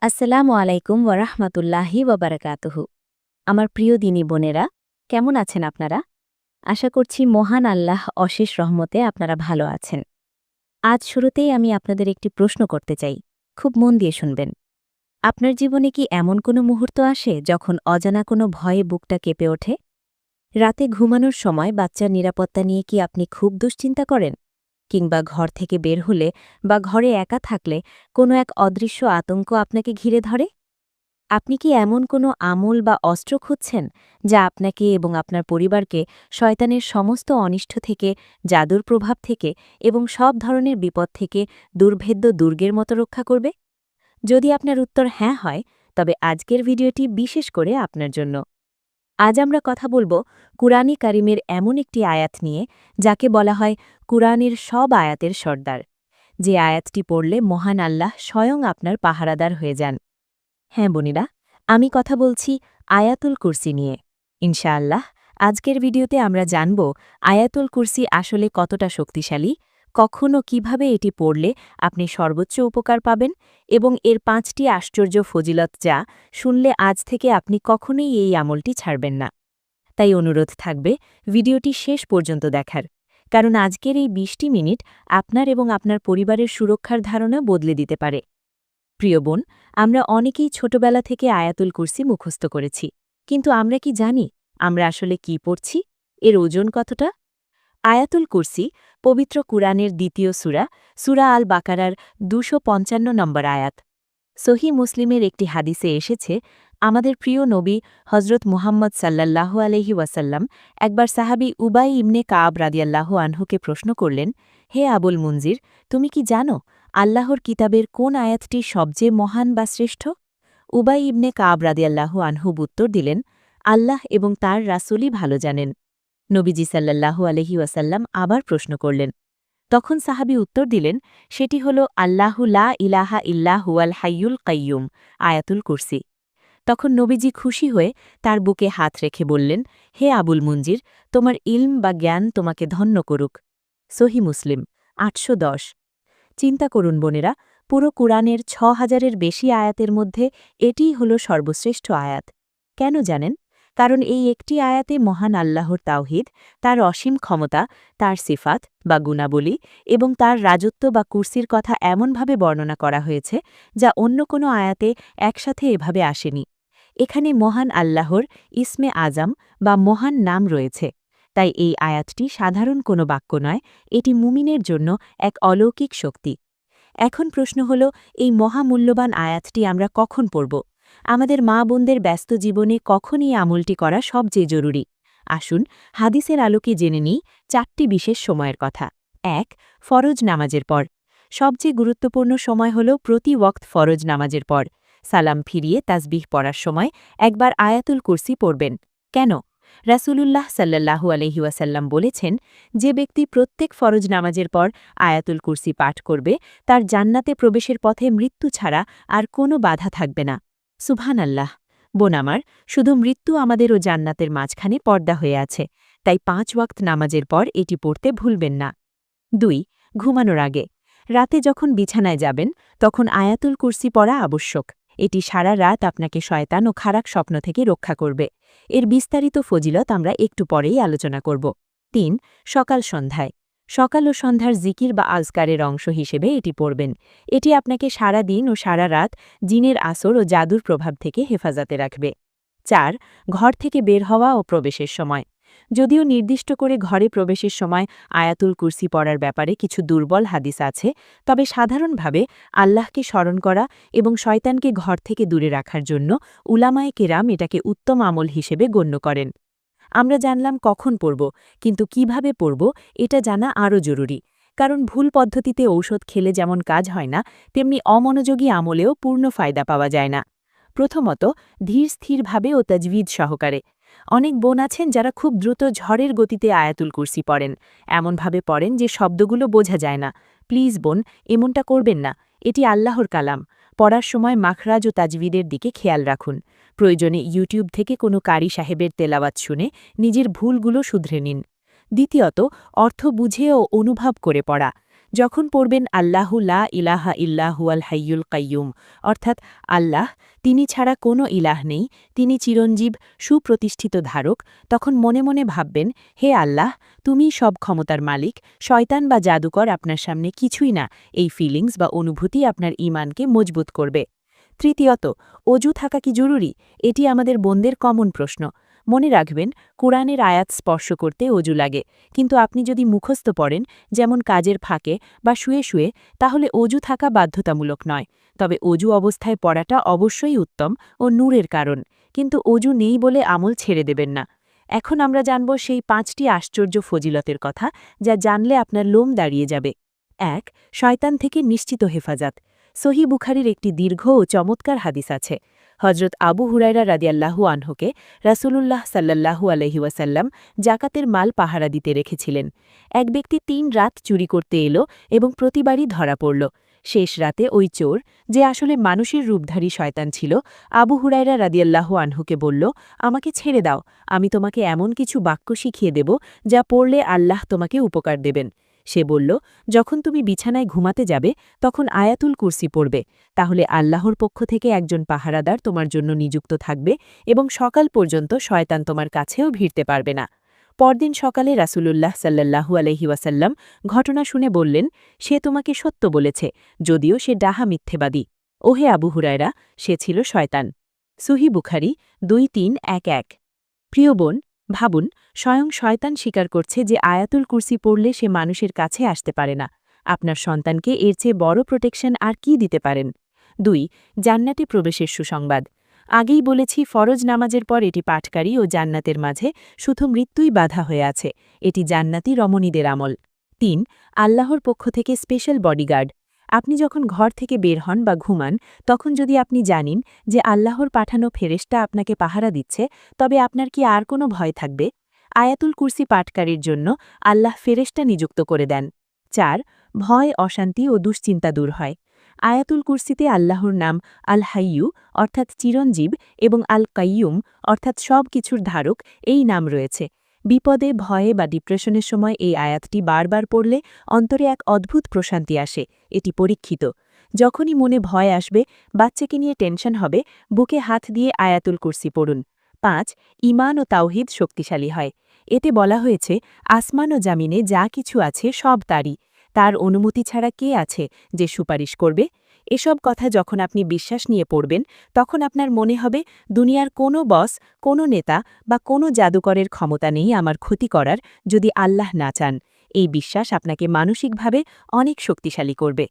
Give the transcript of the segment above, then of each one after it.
আসসালামু আলাইকুম ওয়ারাহমাতুল্লাহি ওয়াবারাকাতুহু। আমার প্রিয় দিনী বোনেরা, কেমন আছেন আপনারা? আশা করছি মহান আল্লাহ অশেষ রহমতে আপনারা ভালো আছেন। আজ শুরুতেই আমি আপনাদের একটি প্রশ্ন করতে চাই। খুব মন দিয়ে শুনবেন। আপনার জীবনে কি এমন কোনো মুহূর্ত আসে যখন অজানা কোনো ভয়ে বুকটা কেঁপে ওঠে? রাতে ঘুমানোর সময় বাচ্চার নিরাপত্তা নিয়ে কি আপনি খুব দুশ্চিন্তা করেন? কিংবা ঘর থেকে বের হলে বা ঘরে একা থাকলে কোনো এক অদৃশ্য আতঙ্ক আপনাকে ঘিরে ধরে? আপনি কি এমন কোনো আমল বা অস্ত্র খুঁজছেন যা আপনাকে এবং আপনার পরিবারকে শয়তানের সমস্ত অনিষ্ট থেকে, জাদুর প্রভাব থেকে এবং সব ধরনের বিপদ থেকে দুর্ভেদ্য দুর্গের মতো রক্ষা করবে? যদি আপনার উত্তর হ্যাঁ হয়, তবে আজকের ভিডিওটি বিশেষ করে আপনার জন্য। আজ আমরা কথা বলবো কুরআনে কারিমের এমন একটি আয়াত নিয়ে যাকে বলা হয় কুরআনের সব আয়াতের সর্দার, যে আয়াতটি পড়লে মহান আল্লাহ স্বয়ং আপনার পাহারাদার হয়ে যান। হ্যাঁ বোনেরা, আমি কথা বলছি আয়াতুল কুরসি নিয়ে। ইনশাআল্লাহ আজকের ভিডিওতে আমরা জানব আয়াতুল কুরসি আসলে কতটা শক্তিশালী, কখন ও কিভাবে এটি পড়লে আপনি সর্বোচ্চ উপকার পাবেন এবং এর ৫টি আশ্চর্য ফজিলত যা শুনলে আজ থেকে আপনি কখনোই এই আমলটি ছাড়বেন না। তাই অনুরোধ থাকবে ভিডিওটি শেষ পর্যন্ত দেখার, কারণ আজকের এই ২০টি মিনিট আপনার এবং আপনার পরিবারের সুরক্ষার ধারণা বদলে দিতে পারে। প্রিয় বোন, আমরা অনেকেই ছোটবেলা থেকে আয়াতুল কুরসি মুখস্থ করেছি, কিন্তু আমরা কি জানি আমরা আসলে কি পড়ছি, এর ওজন কতটা? আয়াতুল কুরসি পবিত্র কুরআনের দ্বিতীয় সূরা, সূরা আল বাকারার ২৫৫ নম্বর আয়াত। সহি মুসলিমের একটি হাদিসে এসেছে, আমাদের প্রিয় নবী হজরত মুহাম্মদ সাল্লাল্লাহু আলাইহি ওয়াসাল্লাম একবার সাহাবী উবাই ইবনে কাব রাদিয়াল্লাহু আনহুকে প্রশ্ন করলেন, হে আবুল মুনজির, তুমি কি জানো আল্লাহর কিতাবের কোন আয়াতটি সবচেয়ে মহান বা শ্রেষ্ঠ? উবাই ইবনে কাব রাদিয়াল্লাহু আনহু উত্তর দিলেন, আল্লাহ এবং তার রাসূলই ভালো জানেন। নবীজি সাল্লাল্লাহু আলাইহি ওয়াসাল্লাম আবার প্রশ্ন করলেন। তখন সাহাবী উত্তর দিলেন, সেটি হল আল্লাহু লা ইলাহা ইল্লা হুয়াল হাইয়ুল কাইয়ুম, আয়াতুল কুরসি। তখন নবীজি খুশি হয়ে তার বুকে হাত রেখে বললেন, হে আবুল মুনজির, তোমার ইলম বা জ্ঞান তোমাকে ধন্য করুক। সহি মুসলিম ৮১০। চিন্তা করুন বোনেরা, পুরো কুরআনের ৬,০০০-এর বেশি আয়াতের মধ্যে এটিই হল সর্বশ্রেষ্ঠ আয়াত। কেন জানেন? কারণ এই একটি আয়াতে মহান আল্লাহর তাওহীদ, তার অসীম ক্ষমতা, তার সিফাত বা গুণাবলী এবং তার রাজত্ব বা কুরসির কথা এমনভাবে বর্ণনা করা হয়েছে যা অন্য কোনো আয়াতে একসাথে এভাবে আসেনি। এখানে মহান আল্লাহর ইসমে আজম বা মহান নাম রয়েছে। তাই এই আয়াতটি সাধারণ কোনো বাক্য নয়, এটি মুমিনের জন্য এক অলৌকিক শক্তি। এখন প্রশ্ন হল, এই মহামূল্যবান আয়াতটি আমরা কখন পড়ব? আমাদের মা বোনদের ব্যস্ত জীবনে কখন এই আমলটি করা সবচেয়ে জরুরি? আসুন হাদিসের আলোকে জেনে নিই ৪টি বিশেষ সময়ের কথা। ১. ফরজ নামাজের পর। সবচেয়ে গুরুত্বপূর্ণ সময় হল প্রতি ওয়াক্ত ফরজ নামাজের পর সালাম ফিরিয়ে তাসবিহ পড়ার সময় একবার আয়াতুল কুরসি পড়বেন। কেন? রাসূলুল্লাহ সাল্লাল্লাহু আলাইহি ওয়াসাল্লাম বলেছেন, যে ব্যক্তি প্রত্যেক ফরজ নামাজের পর আয়াতুল কুরসি পাঠ করবে তার জান্নাতে প্রবেশের পথে মৃত্যু ছাড়া আর কোনো বাধা থাকবে না। সুবহানাল্লাহ। বোন আমার, শুধু মৃত্যু আমাদের ও জান্নাতের মাঝখানে পর্দা হয়ে আছে, তাই ৫ ওয়াক্ত নামাজের পর এটি পড়তে ভুলবেন না। ২. ঘুমানোর আগে। রাতে যখন বিছানায় যাবেন তখন আয়াতুল কুরসি পড়া আবশ্যক। এটি সারা রাত আপনাকে শয়তান ও খারাপ স্বপ্ন থেকে রক্ষা করবে। এর বিস্তারিত ফজিলত আমরা একটু পরেই আলোচনা করব। ৩. সকাল সন্ধ্যায়। সকাল ও সন্ধ্যার জিকির বা আজকারের অংশ হিসেবে এটি পড়বেন। এটি আপনাকে সারা দিন ও সারা রাত জিনের আসর ও জাদুর প্রভাব থেকে হেফাজতে রাখবে। ৪. ঘর থেকে বের হওয়া ও প্রবেশের সময়। যদিও নির্দিষ্ট করে ঘরে প্রবেশের সময় আয়াতুল কুরসি পড়ার ব্যাপারে কিছু দুর্বল হাদিস আছে, তবে সাধারণভাবে আল্লাহকে স্মরণ করা এবং শয়তানকে ঘর থেকে দূরে রাখার জন্য উলামায়ে কেরাম এটাকে উত্তম আমল হিসেবে গণ্য করেন। আমরা জানলাম কখন পড়ব, কিন্তু কিভাবে পড়ব এটা জানা আরও জরুরি। কারণ ভুল পদ্ধতিতে ঔষধ খেলে যেমন কাজ হয় না, তেমনি অমনোযোগী আমলেও পূর্ণ ফায়দা পাওয়া যায় না। প্রথমত, ধীর স্থিরভাবে ও তাজবিদ সহকারে। অনেক বোন আছেন যারা খুব দ্রুত ঝড়ের গতিতে আয়াতুল কুরসি পড়েন, এমনভাবে পড়েন যে শব্দগুলো বোঝা যায় না। প্লিজ বোন, এমনটা করবেন না। এটি আল্লাহর কালাম। পড়ার সময় মাখরাজ ও তাজবিদের দিকে খেয়াল রাখুন। প্রয়োজনে ইউটিউব থেকে কোনো কারি সাহেবের তেলাওয়াত শুনে নিজের ভুলগুলো শুধরে নিন। দ্বিতীয়ত, অর্থ বুঝে ও অনুভব করে পড়া। যখন পড়বেন আল্লাহু লা ইলাহা ইল্লাহুয়াল হাইয়ুল কাইয়ুম, অর্থাৎ আল্লাহ, তিনি ছাড়া কোনো ইলাহ নেই, তিনি চিরঞ্জীব, সুপ্রতিষ্ঠিত ধারক, তখন মনে মনে ভাববেন, হে আল্লাহ, তুমি সব ক্ষমতার মালিক, শয়তান বা জাদুকর আপনার সামনে কিছুই না। এই ফিলিংস বা অনুভূতি আপনার ঈমানকে মজবুত করবে। তৃতীয়ত, অজু থাকা কি জরুরি? এটি আমাদের বোনদের কমন প্রশ্ন। মনে রাখবেন, কোরআনের আয়াত স্পর্শ করতে অজু লাগে, কিন্তু আপনি যদি মুখস্থ পড়েন, যেমন কাজের ফাঁকে বা শুয়ে শুয়ে, তাহলে অজু থাকা বাধ্যতামূলক নয়। তবে অজু অবস্থায় পড়াটা অবশ্যই উত্তম ও নূরের কারণ, কিন্তু অজু নেই বলে আমল ছেড়ে দেবেন না। এখন আমরা জানব সেই 5টি আশ্চর্য ফজিলতের কথা, যা জানলে আপনার লোম দাঁড়িয়ে যাবে। 1. শয়তান থেকে নিশ্চিত হেফাজত। সহি বুখারীর একটি দীর্ঘ ও চমৎকার হাদিস আছে। হজরত আবু হুরায়রা রাদিয়াল্লাহু আনহুকে রাসূলুল্লাহ সাল্লাল্লাহু আলাইহি ওয়াসাল্লাম জাকাতের মাল পাহারা দিতে রেখেছিলেন। এক ব্যক্তি 3 রাত চুরি করতে এলো এবং প্রতিবারই ধরা পড়ল। শেষ রাতে ওই চোর, যে আসলে মানুষের রূপধারী শয়তান ছিল, আবু হুরায়রা রাদিয়াল্লাহু আনহুকে বলল, আমাকে ছেড়ে দাও, আমি তোমাকে এমন কিছু বাক্য শিখিয়ে দেব যা পড়লে আল্লাহ তোমাকে উপকার দেবেন। সে বলল, যখন তুমি বিছানায় ঘুমাতে যাবে তখন আয়াতুল কুরসি পড়বে, তাহলে আল্লাহর পক্ষ থেকে একজন পাহারাদার তোমার জন্য নিযুক্ত থাকবে এবং সকাল পর্যন্ত শয়তান তোমার কাছেও ভিড়তে পারবে না। পরদিন সকালে রাসূলুল্লাহ সাল্লাল্লাহু আলাইহি ওয়াসাল্লাম ঘটনা শুনে বললেন, সে তোমাকে সত্য বলেছে, যদিও সে ডাহা মিথ্যেবাদী। ওহে আবু হুরায়রা, সে ছিল শয়তান। সহিহ বুখারী 2311। প্রিয় বোন, ভাবুন, স্বয়ং শয়তান স্বীকার করছে যে আয়াতুল কুরসি পড়লে সে মানুষের কাছে আসতে পারে না। আপনার সন্তানকে এর চেয়ে বড় প্রোটেকশন আর কি দিতে পারেন? 2. জান্নাতে প্রবেশের সুসংবাদ। আগেই বলেছি, ফরজ নামাজের পর এটি পাঠকারী ও জান্নাতের মাঝে শুধু মৃত্যুই বাধা হয়ে আছে। এটি জান্নাতি রমণীদের আমল। 3. আল্লাহর পক্ষ থেকে স্পেশাল বডিগার্ড। আপনি যখন ঘর থেকে বের হন বা ঘুমান, তখন যদি আপনি জানেন যে আল্লাহর পাঠানো ফেরেশতা আপনাকে পাহারা দিচ্ছে, তবে আপনার কি আর কোনো ভয় থাকবে? আয়াতুল কুরসি পাঠকারীর জন্য আল্লাহ ফেরেশতা নিযুক্ত করে দেন। 4. ভয়, অশান্তি ও দুশ্চিন্তা দূর হয়। আয়াতুল কুরসিতে আল্লাহর নাম আল হাইয়ু, অর্থাৎ চিরঞ্জীব, এবং আল কাইয়ুম, অর্থাৎ সব কিছুর ধারক, এই নাম রয়েছে। বিপদে, ভয়ে বা ডিপ্রেশনের সময় এই আয়াতটি বারবার পড়লে অন্তরে এক অদ্ভুত প্রশান্তি আসে। এটি পরীক্ষিত। যখনই মনে ভয় আসবে, বাচ্চাকে নিয়ে টেনশন হবে, বুকে হাত দিয়ে আয়াতুল কুরসি পড়ুন। 5. ঈমান ও তাওহীদ শক্তিশালী হয়। এতে বলা হয়েছে, আসমান ও জামিনে যা কিছু আছে সব তারই। তার অনুমতি ছাড়া কে আছে যে সুপারিশ করবে? এসব কথা যখন আপনি বিশ্বাস নিয়ে পড়বেন, তখন আপনার মনে হবে, দুনিয়ার কোনো বস, কোনো নেতা বা কোনো জাদুকরের ক্ষমতা নেই আমার ক্ষতি করার, যদি আল্লাহ না চান। এই বিশ্বাস আপনাকে মানসিকভাবে অনেক শক্তিশালী করবে।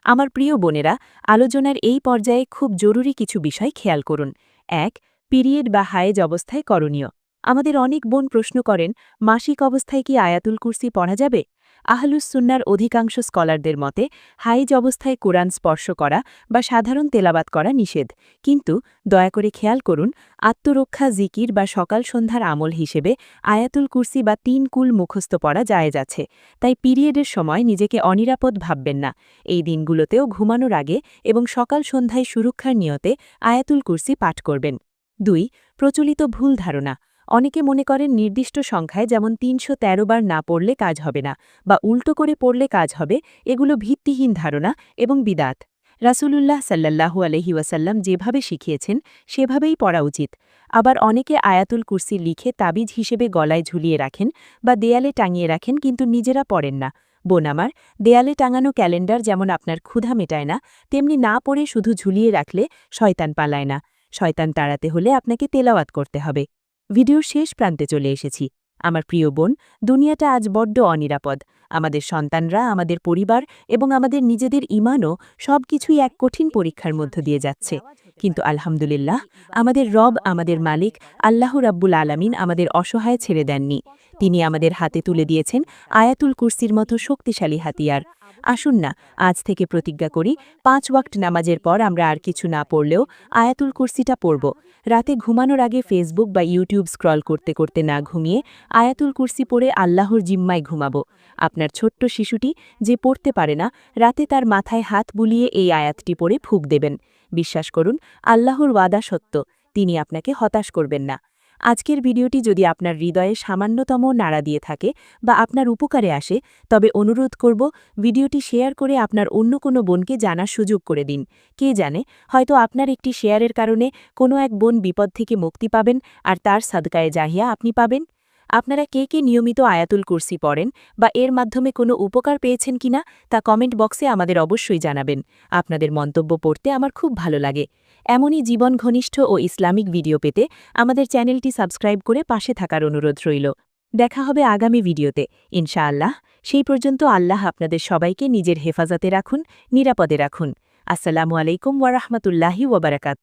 আমার প্রিয় বোনেরা, আলোচনার এই পর্যায়ে খুব জরুরি কিছু বিষয় খেয়াল করুন। 1. পিরিয়ড বা হায়েজ অবস্থায় করণীয়। আমাদের অনেক বোন প্রশ্ন করেন, মাসিক অবস্থায় কি আয়াতুল কুরসি পড়া যাবে? আহলুস সুন্নাহর অধিকাংশ স্কলারদের মতে হাইজ অবস্থায় কোরআন স্পর্শ করা বা সাধারণ তেলাবাত করা নিষেধ, কিন্তু দয়া করে খেয়াল করুন, আত্মরক্ষা, জিকির বা সকাল সন্ধ্যার আমল হিসেবে আয়াতুল কুরসি বা 3 কুল মুখস্থ পড়া জায়েজ আছে। তাই পিরিয়ডের সময় নিজেকে অনিরাপদ ভাববেন না। এই দিনগুলোতেও ঘুমানোর আগে এবং সকাল সন্ধ্যায় সুরক্ষার নিয়তে আয়াতুল কুরসি পাঠ করবেন। 2. প্রচলিত ভুল ধারণা। অনেকে মনে করেন নির্দিষ্ট সংখ্যায়, যেমন 313 বার না পড়লে কাজ হবে না বা উল্টো করে পড়লে কাজ হবে, এগুলো ভিত্তিহীন ধারণা এবং বিদাত। রাসূলুল্লাহ সাল্লাল্লাহু আলাইহি ওয়াসাল্লাম যেভাবে শিখিয়েছেন সেভাবেই পড়া উচিত। আবার অনেকে আয়াতুল কুরসি লিখে তাবিজ হিসেবে গলায় ঝুলিয়ে রাখেন বা দেয়ালে টাঙিয়ে রাখেন, কিন্তু নিজেরা পড়েন না। বোন আমার, দেয়ালে টাঙানো ক্যালেন্ডার যেমন আপনার ক্ষুধা মেটায় না, তেমনি না পড়ে শুধু ঝুলিয়ে রাখলে শয়তান পালায় না। শয়তান তাড়াতে হলে আপনাকে তেলাওয়াত করতে হবে। ভিডিওর শেষ প্রান্তে চলে এসেছি। আমার প্রিয় বোন, দুনিয়াটা আজ বড্ড অনিরাপদ। আমাদের সন্তানরা, আমাদের পরিবার এবং আমাদের নিজেদের ঈমানও সবকিছুই এক কঠিন পরীক্ষার মধ্য দিয়ে যাচ্ছে। কিন্তু আলহামদুলিল্লাহ, আমাদের রব, আমাদের মালিক আল্লাহ রাব্বুল আলামিন আমাদের অসহায় ছেড়ে দেননি। তিনি আমাদের হাতে তুলে দিয়েছেন আয়াতুল কুরসির মতো শক্তিশালী হাতিয়ার। আসুন না, আজ থেকে প্রতিজ্ঞা করি, 5 ওয়াক্ত নামাজের পর আমরা আর কিছু না পড়লেও আয়াতুল কুরসিটা পড়ব। রাতে ঘুমানোর আগে ফেসবুক বা ইউটিউব স্ক্রল করতে করতে না ঘুমিয়ে আয়াতুল কুরসি পড়ে আল্লাহর জিম্মায় ঘুমাবো। আপনার ছোট্ট শিশুটি যে পড়তে পারে না, রাতে তার মাথায় হাত বুলিয়ে এই আয়াতটি পড়ে ফুঁক দেবেন। বিশ্বাস করুন, আল্লাহর ওয়াদা সত্য, তিনি আপনাকে হতাশ করবেন না। আজকের ভিডিওটি যদি আপনার হৃদয়ে সামান্যতম নাড়া দিয়ে থাকে বা আপনার উপকারে আসে, তবে অনুরোধ করব ভিডিওটি শেয়ার করে আপনার অন্য কোনো বোনকে জানার সুযোগ করে দিন। কে জানে, হয়তো আপনার একটি শেয়ারের কারণে কোনো এক বোন বিপদ থেকে মুক্তি পাবেন আর তার সাদকায়ে জাহিয়া আপনি পাবেন। আপনারা কে কে নিয়মিত আয়াতুল কুরসি পড়েন বা এর মাধ্যমে কোনো উপকার পেয়েছেন কিনা তা কমেন্ট বক্সে আমাদের অবশ্যই জানাবেন। আপনাদের মন্তব্য পড়তে আমার খুব ভালো লাগে। এমনই জীবন ঘনিষ্ঠ ও ইসলামিক ভিডিও পেতে আমাদের চ্যানেলটি সাবস্ক্রাইব করে পাশে থাকার অনুরোধ রইল। দেখা হবে আগামী ভিডিওতে ইনশাআল্লাহ। সেই পর্যন্ত আল্লাহ আপনাদের সবাইকে নিজের হেফাজতে রাখুন, নিরাপদে রাখুন। আসসালামু আলাইকুম ওয়া রাহমাতুল্লাহি ওয়া বারাকাতুহু।